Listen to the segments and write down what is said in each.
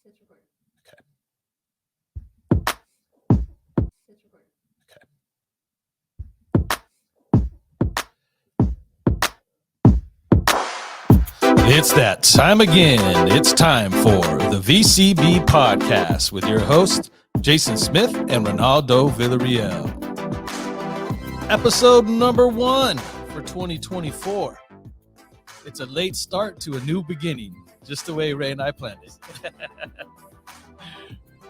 It's recording. Okay. It's recording. It's that time again. It's time for the VCB Podcast with your hosts, Jason Smith and Ronaldo Villarreal. Episode number 1 for 2024. It's a late start to a new beginning, just the way Ray and I planned it.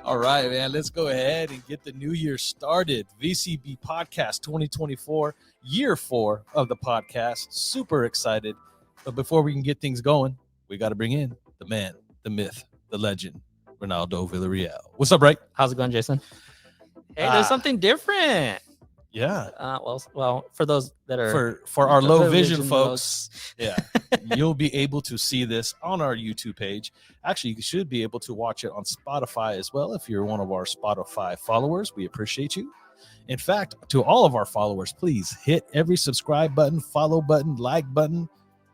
All right, man, let's go ahead and get the new year started. VCB Podcast 2024, year 4 of the podcast. Super excited. But before we can get things going, we got to bring in the man, the myth, the legend, Ronaldo Villarreal. What's up, Ray? How's it going, Jason? Hey, there's something different. Yeah. Well, for those that are for our low vision folks, yeah, you'll be able to see this on our YouTube page. Actually, you should be able to watch it on Spotify as well. If you're one of our Spotify followers, we appreciate you. In fact, to all of our followers, please hit every subscribe button, follow button, like button,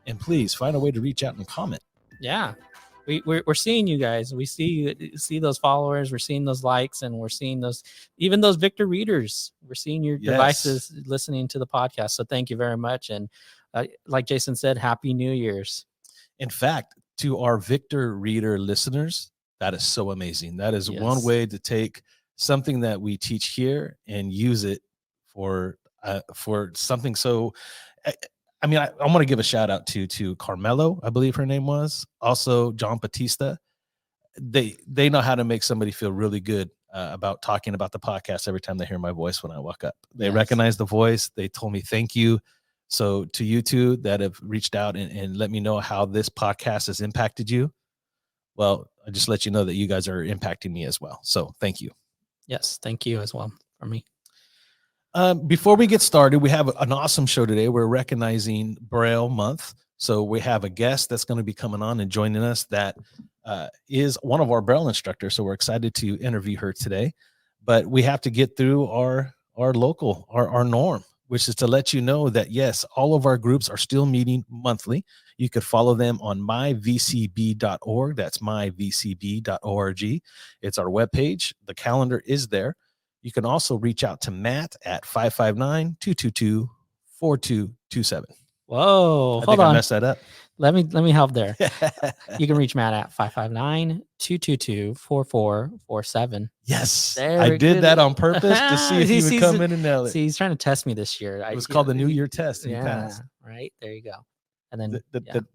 and please find a way to reach out and comment. Yeah, we're seeing you guys. We see those followers. We're seeing those likes, and we're seeing those Victor readers. We're seeing your devices listening to the podcast. So thank you very much. And like Jason said, Happy New Year's. In fact, to our Victor reader listeners, that is so amazing. That is one way to take something that we teach here and use it for something so. I want to give a shout out to Carmelo, I believe her name was. Also, John Batista. They know how to make somebody feel really good about talking about the podcast every time they hear my voice when I walk up. They recognize the voice. They told me thank you. So to you two that have reached out and let me know how this podcast has impacted you, well, I just let you know that you guys are impacting me as well. So thank you. Yes, thank you as well from me. Before we get started, we have an awesome show today. We're recognizing Braille Month. So we have a guest that's going to be coming on and joining us that is one of our Braille instructors. So we're excited to interview her today. But we have to get through our norm, which is to let you know that, yes, all of our groups are still meeting monthly. You could follow them on myvcb.org. That's myvcb.org. It's our webpage. The calendar is there. You can also reach out to Matt at 559-222-4227. Whoa, hold on. I messed that up. Let me help there. You can reach Matt at 559-222-4447. Yes, I did that on purpose to see if he would come in and nail it. See, he's trying to test me this year. It was called the New Year test. And yeah, you passed. Right. There you go. And then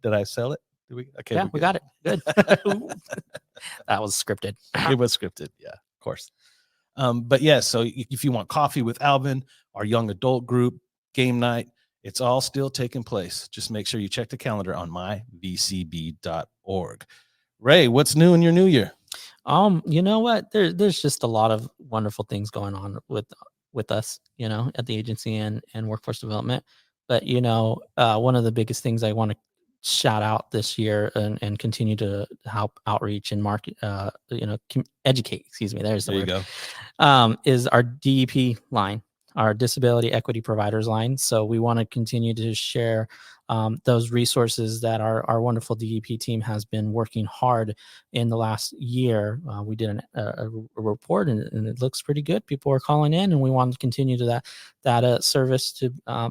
did I sell it? Did we? Okay. Yeah, we got it. Good. That was scripted. It was scripted. Yeah, of course. But yeah, so if you want coffee with Alvin, our young adult group, game night, it's all still taking place. Just make sure you check the calendar on myvcb.org. Ray, what's new in your new year? You know what? There's just a lot of wonderful things going on with us, at the agency and workforce development. But one of the biggest things I want to shout out this year and continue to help outreach and market, educate, there's the word. You go. Is our DEP line, our disability equity providers line. So we want to continue to share those resources that our wonderful DEP team has been working hard in the last year. We did a report and it looks pretty good. People are calling in and we want to continue to that service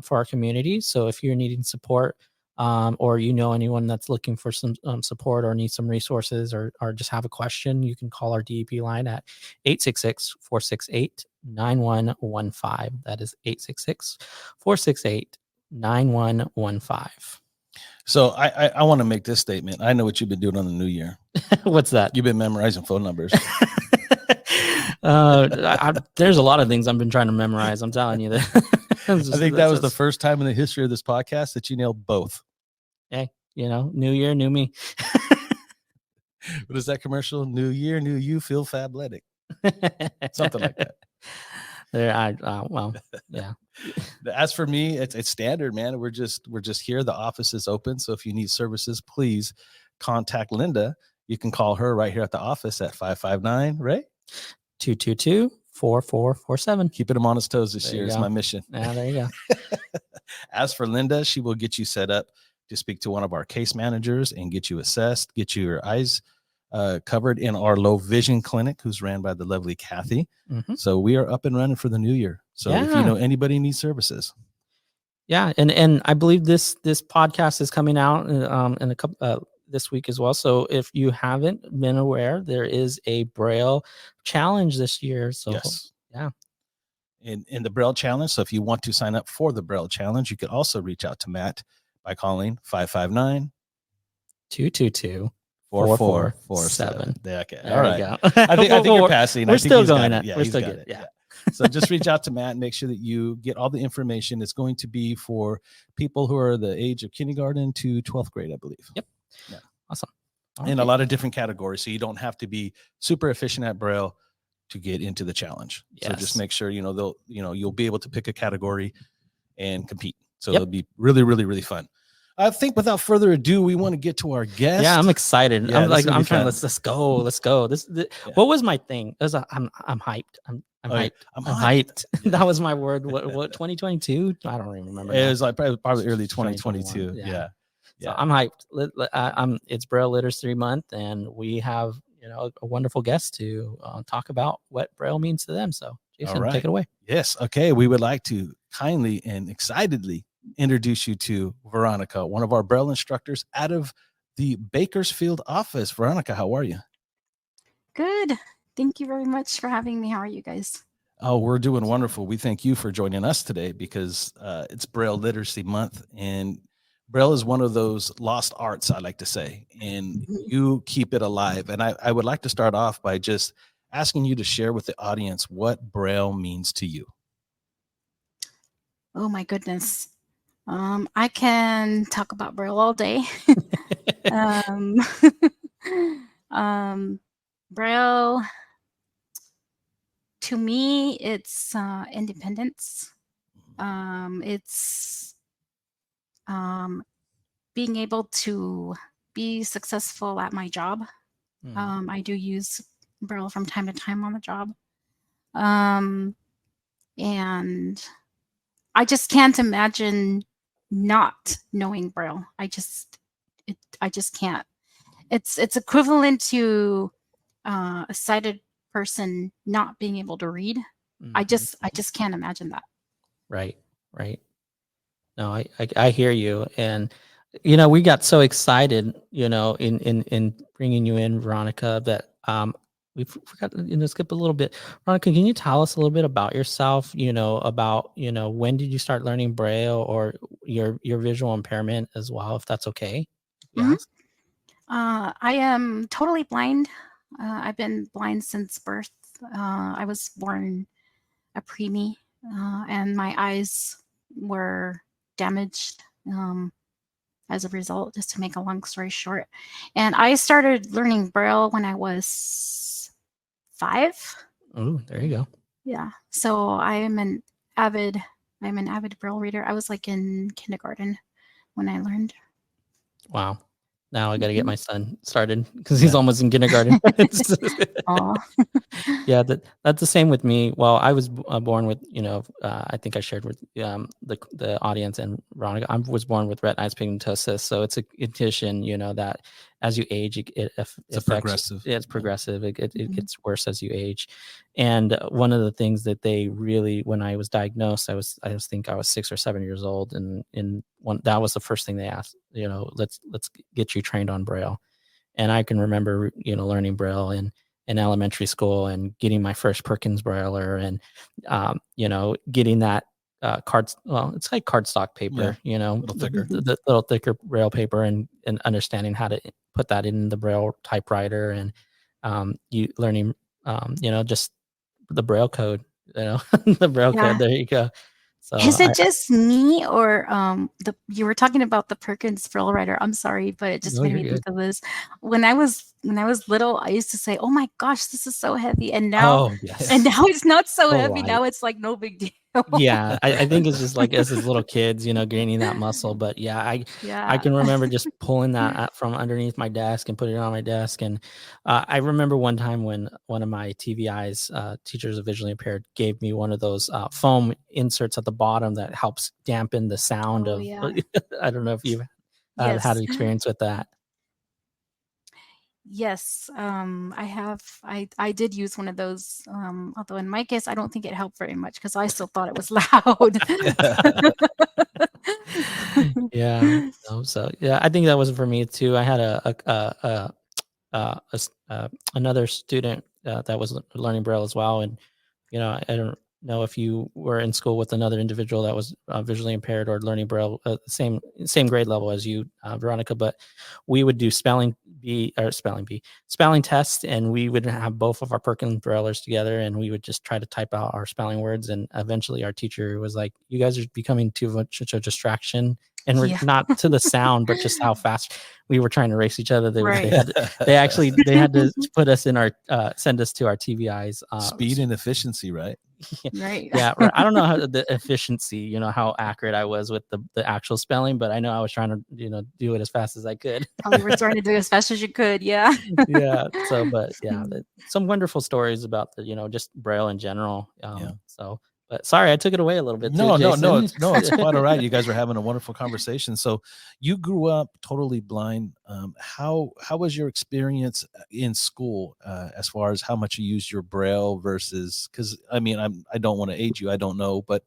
for our community. So if you're needing support, or anyone that's looking for some support or needs some resources or just have a question, you can call our DEP line at 866-468-9115. That is 866-468-9115. So I want to make this statement. I know what you've been doing on the new year. What's that? You've been memorizing phone numbers. There's a lot of things I've been trying to memorize. I'm telling you that. I think that was the first time in the history of this podcast that you nailed both. Hey, new year, new me. What is that commercial? New year, new you, feel fabletic. Something like that. Well, yeah. As for me, it's standard, man. We're just here. The office is open. So if you need services, please contact Linda. You can call her right here at the office at 559, Ray? 222-4447. Keeping him on his toes this year is my mission. Yeah, there you go. As for Linda, she will get you set up to speak to one of our case managers and get you assessed, get your eyes covered in our low vision clinic, who's ran by the lovely Kathy. So we are up and running for the new year. So if you know anybody needs services. Yeah. And I believe this podcast is coming out in a couple this week as well. So if you haven't been aware, there is a Braille challenge this year. So yes. Yeah. In the Braille challenge. So if you want to sign up for the Braille challenge, you could also reach out to Matt by calling 559 222 4447. Okay. There All right. you go. I think you're passing. We're still going. Yeah, we're still good. Yeah. So just reach out to Matt and make sure that you get all the information. It's going to be for people who are the age of kindergarten to 12th grade, I believe. Yep. Yeah. Awesome. In a lot of different categories. So you don't have to be super efficient at Braille to get into the challenge. Yes. So just make sure, you'll be able to pick a category and compete. So it'll be really, really, really fun. I think without further ado, we want to get to our guest. Yeah, I'm excited. Yeah, I'm trying. Let's go. What was my thing? It was I'm hyped. I'm hyped. I'm hyped. That was my word. What 2022? I don't even remember. It was like probably early 2022. Yeah. So I'm hyped. It's Braille Literacy Month, and we have a wonderful guest to talk about what Braille means to them. So Jason, take it away. Yes. Okay. We would like to kindly and excitedly introduce you to Veronica, one of our Braille instructors out of the Bakersfield office. Veronica, how are you? Good. Thank you very much for having me. How are you guys? Oh, we're doing wonderful. We thank you for joining us today because it's Braille Literacy Month, and Braille is one of those lost arts, I like to say, and you keep it alive. And I would like to start off by just asking you to share with the audience what Braille means to you. Oh my goodness. I can talk about Braille all day. Braille, to me, it's independence. It's being able to be successful at my job. I do use Braille from time to time on the job. And I just can't imagine not knowing Braille. I just can't. It's equivalent to a sighted person not being able to read. I just can't imagine that. Right. No, I hear you. And we got so excited, in bringing you in, Veronica, that we forgot to skip a little bit. Veronica, can you tell us a little bit about yourself? About when did you start learning Braille, or your visual impairment as well, if that's okay? Yes. I am totally blind. I've been blind since birth. I was born a preemie, and my eyes were damaged as a result, just to make a long story short. And I started learning Braille when I was 5. Oh, there you go. Yeah. So I'm an avid Braille reader. I was like in kindergarten when I learned. Wow. Now I got to get my son started because he's almost in kindergarten. Yeah, that's the same with me. Well, I was born with, I think I shared with the audience and Veronica, I was born with retinitis pigmentosa. So it's a condition, that as you age, it's progressive. It's progressive. It gets worse as you age. And one of the things that they really, when I was diagnosed, I think I was 6 or 7 years old, and that was the first thing they asked, let's get you trained on Braille. And I can remember, learning Braille in elementary school and getting my first Perkins Brailler, and getting that it's like cardstock paper, little thicker. The little thicker Braille paper, and understanding how to put that in the Braille typewriter, and you learning just the Braille code, the Braille code. There you go. So is it just me, or you were talking about the Perkins Braille writer? I'm sorry, but it just made me think of this. When I was little, I used to say, "Oh my gosh, this is so heavy," and now, it's not so heavy. Now it's like no big deal. Yeah, I think it's just like as little kids, gaining that muscle. But I can remember just pulling that from underneath my desk and putting it on my desk. And I remember one time when one of my TVIs, teachers of visually impaired, gave me one of those foam inserts at the bottom that helps dampen the sound I don't know if you've had an experience with that. Yes, I did use one of those. Although in my case, I don't think it helped very much because I still thought it was loud. Yeah. So yeah, I think that was for me too. I had another student that was learning Braille as well, and I don't know if you were in school with another individual that was visually impaired or learning Braille, same grade level as you, Veronica. But we would do spelling tests, and we would have both of our Perkins Braillers together, and we would just try to type out our spelling words. And eventually, our teacher was like, "You guys are becoming too much a distraction." And we're Yeah. not to the sound, but just how fast we were trying to race each other. Right. They had to put us in our send us to our TVIs. Speed and efficiency, right? Right. Yeah, right. I don't know how the efficiency, how accurate I was with the actual spelling, but I know I was trying to, do it as fast as I could. Probably were trying to do as fast as you could. Yeah. Yeah. So, but yeah, some wonderful stories about just Braille in general. Yeah. So, but sorry, I took it away a little bit. No, it's it's quite all right. You guys were having a wonderful conversation. So you grew up totally blind. How was your experience in school as far as how much you used your Braille versus, because I mean, I don't want to age you, I don't know, but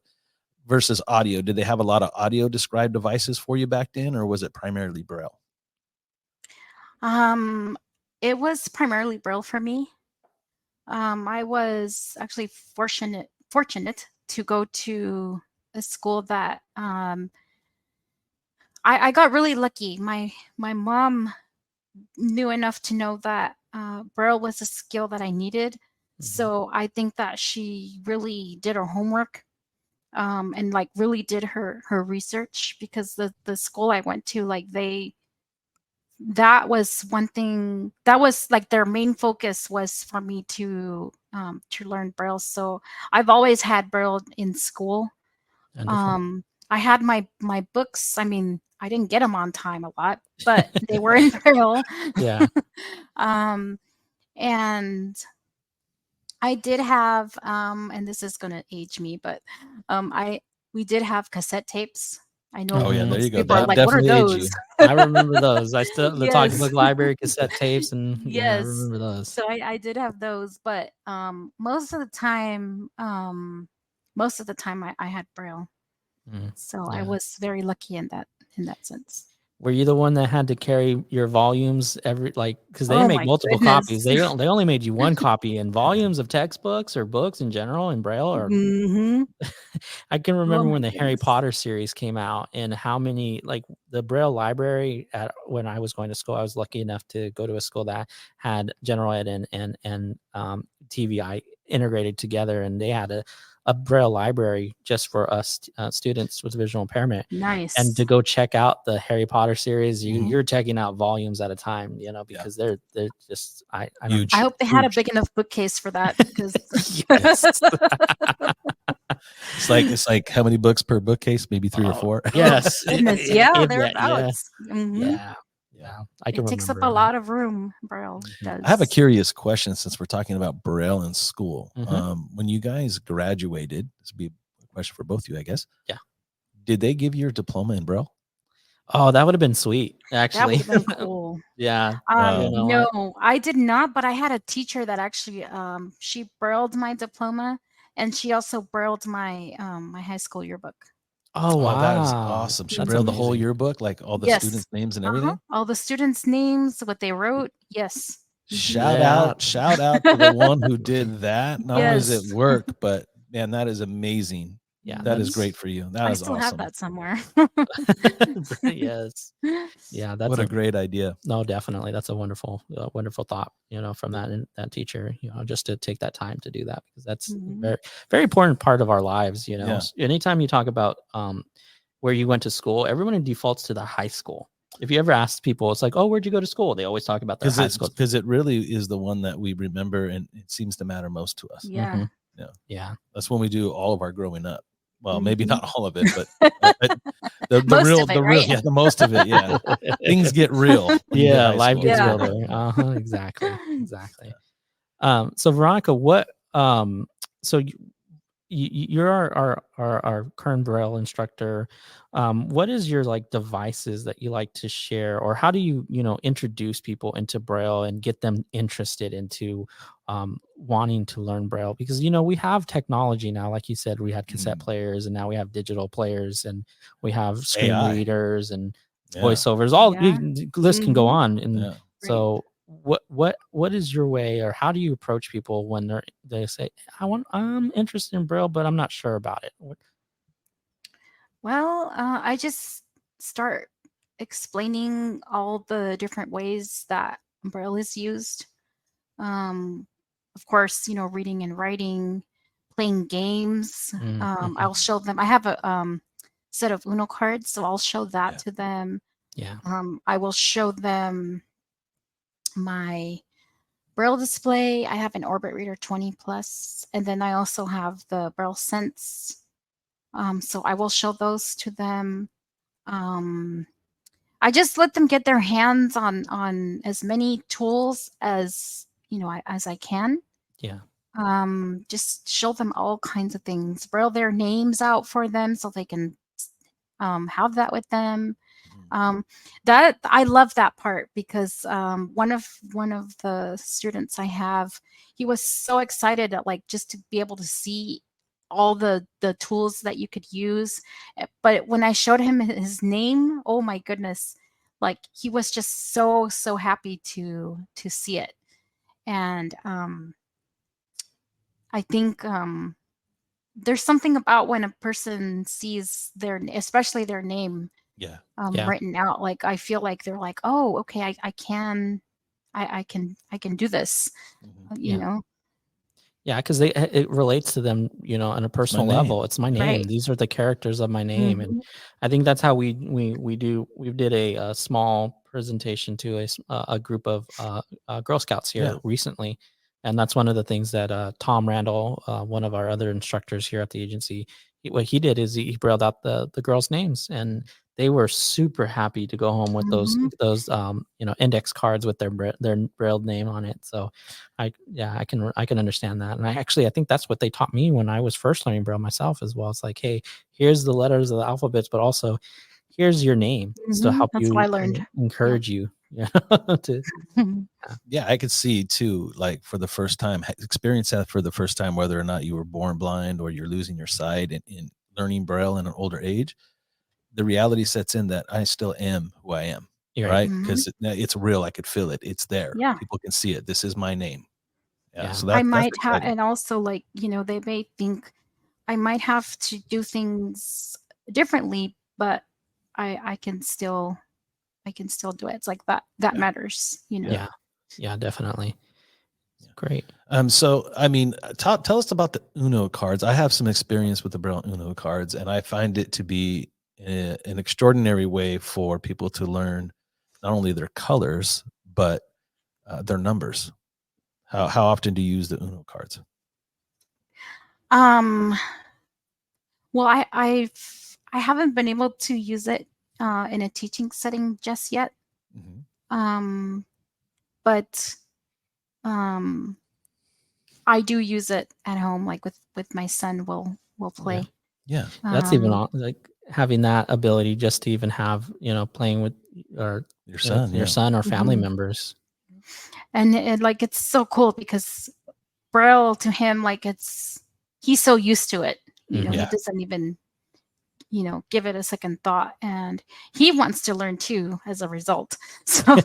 versus audio. Did they have a lot of audio described devices for you back then, or was it primarily Braille? It was primarily Braille for me. I was actually fortunate to go to a school that I got really lucky. My mom knew enough to know that Braille was a skill that I needed. Mm-hmm. So I think that she really did her homework and like really did her research, because the school I went to, like that was one thing that was like their main focus was for me to learn Braille. So I've always had Braille in school. Wonderful. I had my books. I mean, I didn't get them on time a lot, but they were in Braille. Yeah. And I did have and this is gonna age me, but we did have cassette tapes. I know. Oh yeah, there you go. People are That like, what are definitely aged you. those? I remember those. I still the Yes. Talking Book Library cassette tapes, and yeah, I Yes. remember those. So I did have those, but most of the time I had Braille. So I Yeah. was very lucky in that sense. Were you the one that had to carry your volumes because they Oh make my multiple goodness. copies? They only made you one copy, and volumes of textbooks or books in general in Braille or Mhm. I can remember my when the Harry goodness. Potter series came out, and how many, like, the Braille library when I was going to school. I was lucky enough to go to a school that had general ed and TVI integrated together, and they had a Braille library just for us students with visual impairment. Nice. And to go check out the Harry Potter series, you're checking out volumes at a time, because they're just Huge. I hope they had a big enough bookcase for that, because Yes. It's like how many books per bookcase? Maybe 3 or 4. Yes. Goodness, Yeah, thereabouts. Mhm. Yeah. I can It takes up remember a lot of room, Braille does. I have a curious question since we're talking about Braille in school. Mhm. When you guys graduated, this would be a question for both of you, I guess. Yeah. Did they give you your diploma in Braille? Oh, that would have been sweet, actually. That would have been cool. Yeah. No, I did not, but I had a teacher that actually she brailled my diploma, and she also brailled my my high school yearbook. Oh, wow. That is awesome. She That's brailled the whole amazing. yearbook, like all the Yes. students' names and everything. All the students' names, what they wrote. Yes. Shout Yeah. out to the one who did that. Not only does Yes. it work, but man, that is amazing. Yeah, That is great for you. That I is still awesome. have that somewhere. Yes. Yeah, that's What a great idea. No, definitely. That's a wonderful thought, from that teacher, just to take that time to do that, because that's very, very important part of our lives, Yeah. Anytime you talk about where you went to school, everyone defaults to the high school. If you ever ask people, it's like, oh, where'd you go to school? They always talk about their high school. Because it really is the one that we remember, and it seems to matter most to us. Yeah. Mhm. Yeah. That's when we do all of our growing up. Well, maybe Mhm. not all of it, but the Most real, of it, the real, right? yeah, the most of it, yeah. Things get real. when you get Yeah, high life school. gets Yeah. real there. Exactly. So Veronica, what so you're our current Braille instructor. What is your like devices that you like to share, or how do you introduce people into Braille and get them interested into wanting to learn Braille? Because we have technology now, like you said, we had cassette players, and now we have digital players, and we have screen AI. readers and voiceovers. All the list can go on, and so. What is your way, or how do you approach people when they say, I'm interested in Braille, but I'm not sure about it? Well, I just start explaining all the different ways that Braille is used. Of course, reading and writing, playing games. I'll show them. I have a set of Uno cards, so I'll show that to them. Yeah. I will show them my Braille display. I have an Orbit Reader 20 Plus, and then I also have the Braille Sense. So I will show those to them. I just let them get their hands on as many tools as as I can. Yeah. Just show them all kinds of things. Braille their names out for them so they can have that with them. That I love that part, because one of the students I have, he was so excited at just to be able to see all the tools that you could use. But when I showed him his name, oh my goodness, he was just so happy to see it. And I think there's something about when a person sees especially their name written out, I feel like they're like, oh, okay, I can do this. Yeah, because it relates to them, on a personal level. It's my name. Right. These are the characters of my name, and I think that's how we did a small presentation to a group of Girl Scouts here recently, and that's one of the things that Tom Randall, one of our other instructors here at the agency, what he did is he brailled out the girls' names, and they were super happy to go home with those index cards with their brailled name on it. So I can understand that. And I think that's what they taught me when I was first learning Braille myself as well. It's like, hey, here's the letters of the alphabets, but also here's your name to help That's you what I learned. encourage you. Yeah, I could see too, for the first time, experience that for the first time, whether or not you were born blind or you're losing your sight in learning Braille in an older age. The reality sets in that I still am who I am, right? Because it's real. I could feel it. It's there. Yeah. People can see it. This is my name. Yeah. So I might have, and also they may think I might have to do things differently, but I can still do it. It's like that matters, Yeah, definitely. Great. So I mean, tell us about the Uno cards. I have some experience with the Braille Uno cards, and I find it to be an extraordinary way for people to learn not only their colors but their numbers. How often do you use the Uno cards? Well, I haven't been able to use it in a teaching setting just yet. But I do use it at home, with my son. We'll play. Yeah. That's even like having that ability just to even have playing with your son or family members. And it's so cool because Braille to him, he's so used to it. He doesn't even give it a second thought, and he wants to learn too as a result. So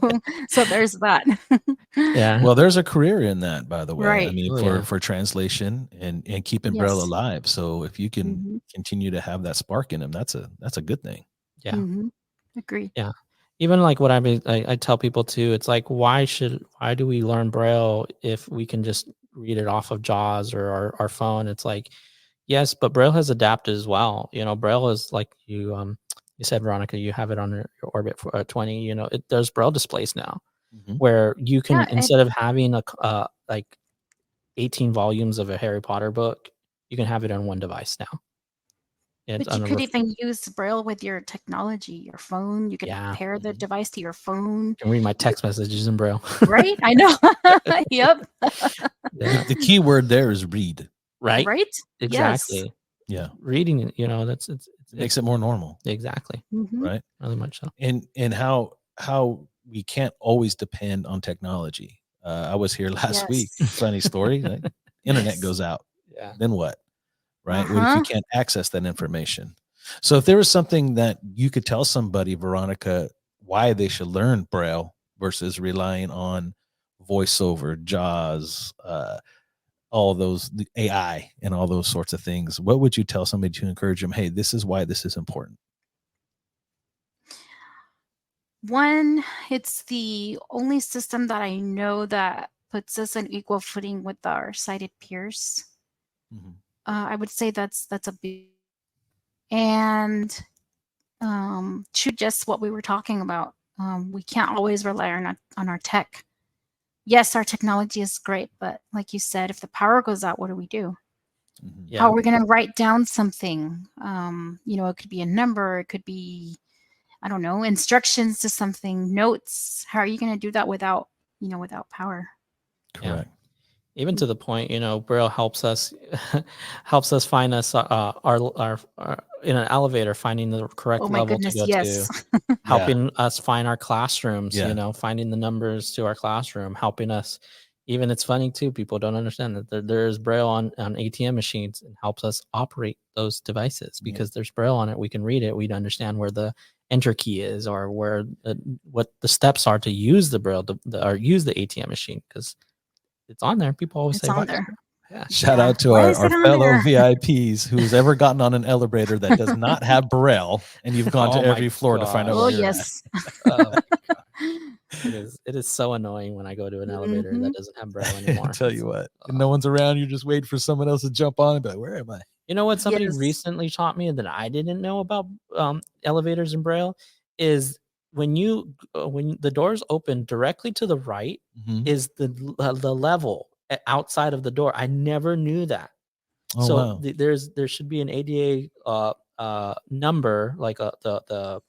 there's that. Yeah. Well, there's a career in that, by the way. Right. I mean, for translation and keeping Braille alive. So if you can continue to have that spark in him, that's a good thing. Yeah. Agree. Yeah. Even what I tell people too, it's like, why do we learn Braille if we can just read it off of JAWS or our phone? It's like, yes, but Braille has adapted as well. Braille is like you said, Veronica, you have it on your Orbit 20. There's Braille displays now where you can, instead of having a 18 volumes of a Harry Potter book, you can have it on one device now. But you could even use Braille with your technology, your phone. You could pair the device to your phone. I can read my text messages in Braille. Right? I know. Yep. The key word there is read. Right. Right? Exactly. Yes. Yeah. Reading it, that's It makes it more normal. Exactly. Right. Really much so. And how we can't always depend on technology. I was here last week. Yes. Funny story. Like, internet Yes. goes out. Yeah. Then what? Right. What if you can't access that information? So if there was something that you could tell somebody, Veronica, why they should learn Braille versus relying on voiceover, JAWS, all those, the AI and all those sorts of things, what would you tell somebody to encourage them? Hey, this is why this is important. One, it's the only system that I know that puts us on equal footing with our sighted peers. I would say that's a big, and to just what we were talking about, we can't always rely on our tech. Yes, our technology is great, but like you said, if the power goes out, what do we do? Yeah. How are we going to write down something? It could be a number, it could be, I don't know, instructions to something, notes. How are you going to do that without power? Correct. Even to the point, Braille helps us find us our in an elevator, finding the correct Oh my level goodness, to go yes. to, helping us find our classrooms, Yeah. finding the numbers to our classroom, helping us. Even it's funny too, people don't understand that there's Braille on ATM machines and helps us operate those devices because there's Braille on it. We can read it. We'd understand where the enter key is or where what the steps are to use the Braille or use the ATM machine, because it's on there. People always It's say, on there. Yeah. Shout out to our fellow VIPs who's ever gotten on an elevator that does not have Braille, and you've gone to every floor to find out where you're yes. at. It is so annoying when I go to an elevator that doesn't have Braille anymore. I tell you what, and no one's around. You're just waiting for someone else to jump on and be like, where am I? You know what somebody recently taught me that I didn't know about elevators and Braille is when the doors open directly to the right is the level outside of the door. I never knew that. Oh, So wow. there should be an ADA number, like the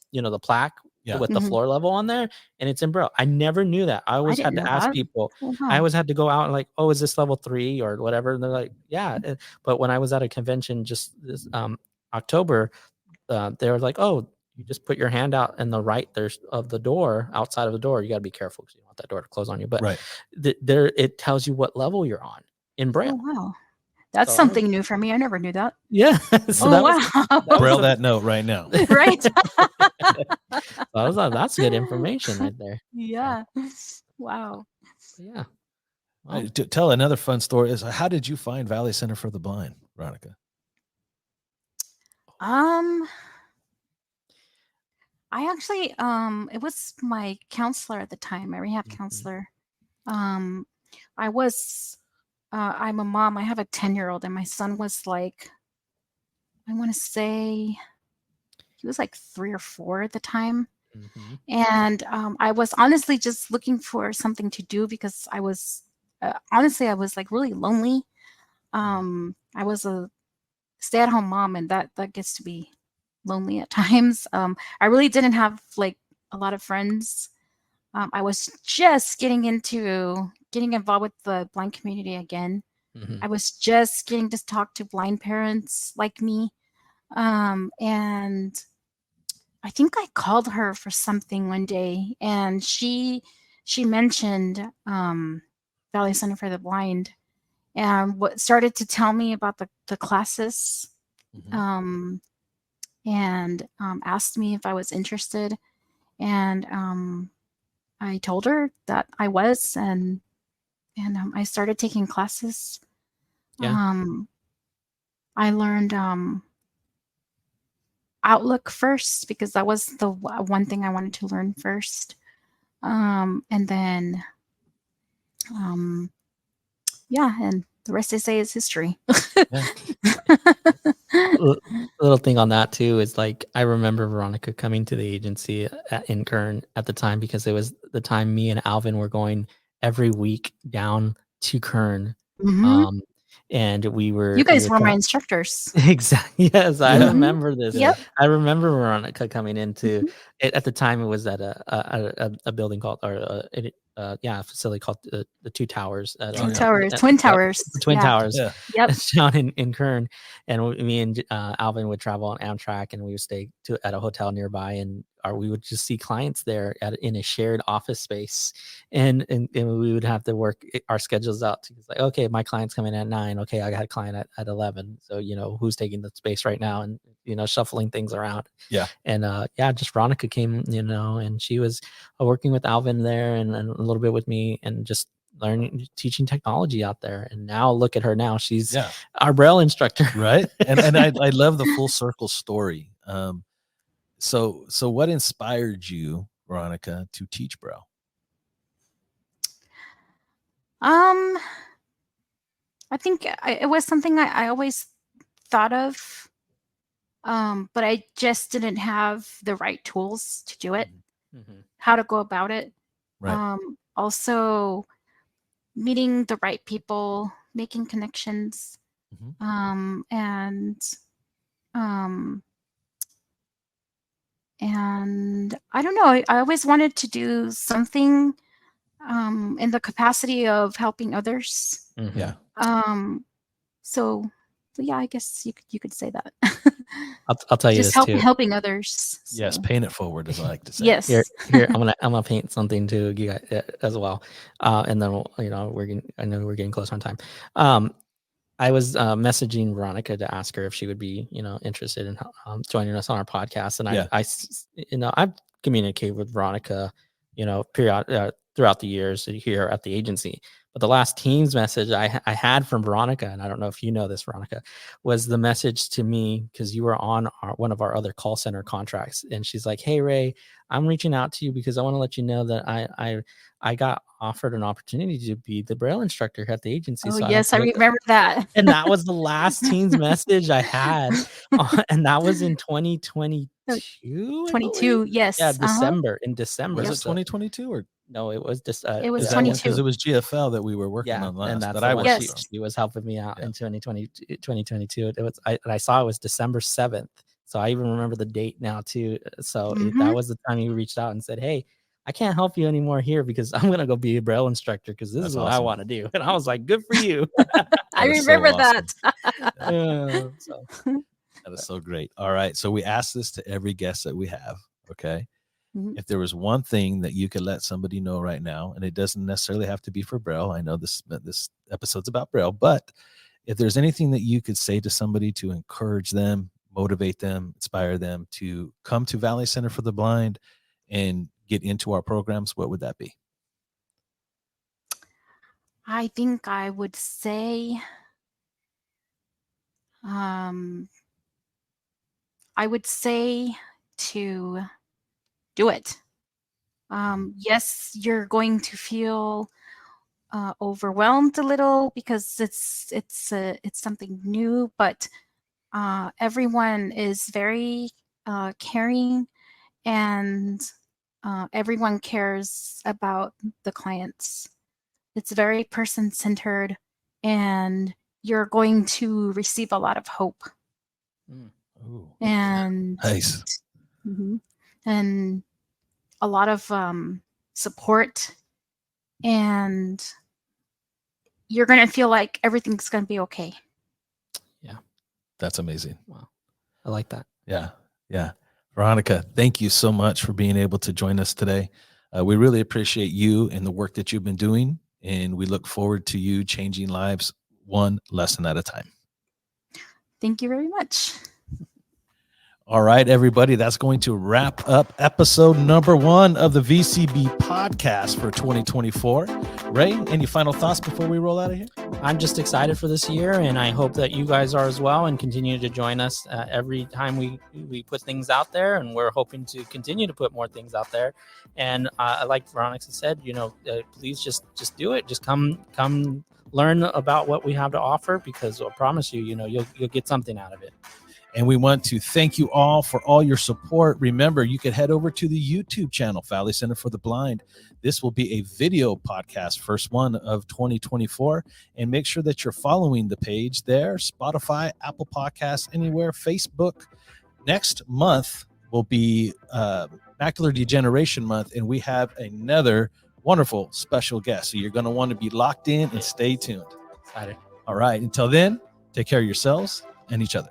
plaque with the floor level on there, and it's in Braille. I never knew that. I always had to ask people. I always had to go out and like, oh, is this level 3 or whatever? And they're like, yeah. But when I was at a convention just this October, they were like, oh, you just put your hand out in the right there's of the door, outside of the door. You got to be careful because you don't want that door to close on you. But there it tells you what level you're on in Braille. Oh, wow. That's something new for me. I never knew that. Yeah. So Braille that note right now. Right. That's good information right there. Yeah. Wow. Yeah. Well, tell another fun story is, how did you find Valley Center for the Blind, Veronica? I actually it was my counselor at the time, my rehab counselor. I'm a mom. I have a 10-year-old, and my son was like, I want to say he was like 3 or 4 at the time. And I was honestly just looking for something to do because I was like really lonely. I was a stay-at-home mom, and that gets to be lonely at times. I really didn't have like a lot of friends. I was just getting involved with the blind community again. I was just getting to talk to blind parents like me. And I think I called her for something one day, and she mentioned Valley Center for the Blind, and what started to tell me about the classes, and asked me if I was interested, and I told her that I was, and I started taking classes. Yeah. I learned Outlook first because that was the one thing I wanted to learn first. And then, and the rest I say is history. Little thing on that too is like, I remember Veronica coming to the agency in Kern at the time, because it was the time me and Alvin were going every week down to Kern. And you guys were my instructors. Exactly. Yes, I remember this. Yep. I remember Veronica coming into it at the time. It was at a building called, or facility called the Two Towers. Twin Towers. Twin Towers. Yeah. Yep. Down in Kern, and me and Alvin would travel on Amtrak, and we would stay at a hotel nearby, and we would just see clients there in a shared office space, and we would have to work our schedules out. It's like, okay, my client's coming at 9. Okay, I got a client at 11. So who's taking the space right now, and shuffling things around. Yeah. And just Veronica came, and she was working with Alvin there, and a little bit with me, and just teaching technology out there. And now look at her now. She's our Braille instructor. Right. And I love the full circle story. So what inspired you, Veronica, to teach Braille? I think it was something I always thought of, but I just didn't have the right tools to do it, how to go about it. Right. Also meeting the right people, making connections, and I don't know, I always wanted to do something in the capacity of helping others. Yeah. So yeah, I guess you could say that. I'll tell you just this too. Helping others. So. Yes, paint it forward, as I like to say. Yes. Here, I'm gonna paint something to you guys as well, and then I know we're getting close on time. I was messaging Veronica to ask her if she would be interested in joining us on our podcast, and I've communicated with Veronica throughout the years here at the agency. But the last Teams message I had from Veronica, and I don't know if you know this, Veronica, was the message to me because you were on one of our other call center contracts. And she's like, "Hey, Ray, I'm reaching out to you because I want to let you know that I got offered an opportunity to be the Braille instructor at the agency." Oh, so yes, I remember that. And that was the last Teams message I had. And that was in 2022. 22, yes. Yeah, in December. Was it 2022 or? No, it was just it was 22 22 because it was GFL that we were working on last. And that's that I was. Yes. She was helping me out in 2022. It was I saw it was December 7th, so I even remember the date now too. So that was the time you reached out and said, "Hey, I can't help you anymore here because I'm gonna go be a Braille instructor because this is what I want to do." And I was like, "Good for you." I remember that. That is so great. All right, so we ask this to every guest that we have. Okay. If there was one thing that you could let somebody know right now, and it doesn't necessarily have to be for Braille. I know this episode's about Braille, but if there's anything that you could say to somebody to encourage them, motivate them, inspire them to come to Valley Center for the Blind and get into our programs, what would that be? I think I would say, to do it. Yes, you're going to feel overwhelmed a little because it's something new, but everyone is very caring, and everyone cares about the clients. It's very person-centered, and you're going to receive a lot of hope. Ooh, and nice. And a lot of support, and you're going to feel like everything's going to be okay. Yeah. That's amazing. Wow. I like that. Yeah. Yeah. Veronica, thank you so much for being able to join us today. We really appreciate you and the work that you've been doing, and we look forward to you changing lives one lesson at a time. Thank you very much. All right, everybody, that's going to wrap up episode number 1 of the VCB podcast for 2024. Ray, any final thoughts before we roll out of here? I'm just excited for this year, and I hope that you guys are as well, and continue to join us every time we put things out there, and we're hoping to continue to put more things out there. And like Veronica said, please just do it. Just come learn about what we have to offer, because I promise you, you'll get something out of it. And we want to thank you all for all your support. Remember, you could head over to the YouTube channel, Valley Center for the Blind. This will be a video podcast, first one of 2024. And make sure that you're following the page there, Spotify, Apple Podcasts, anywhere, Facebook. Next month will be Macular Degeneration Month, and we have another wonderful special guest. So you're going to want to be locked in and stay tuned. Excited. All right. Until then, take care of yourselves and each other.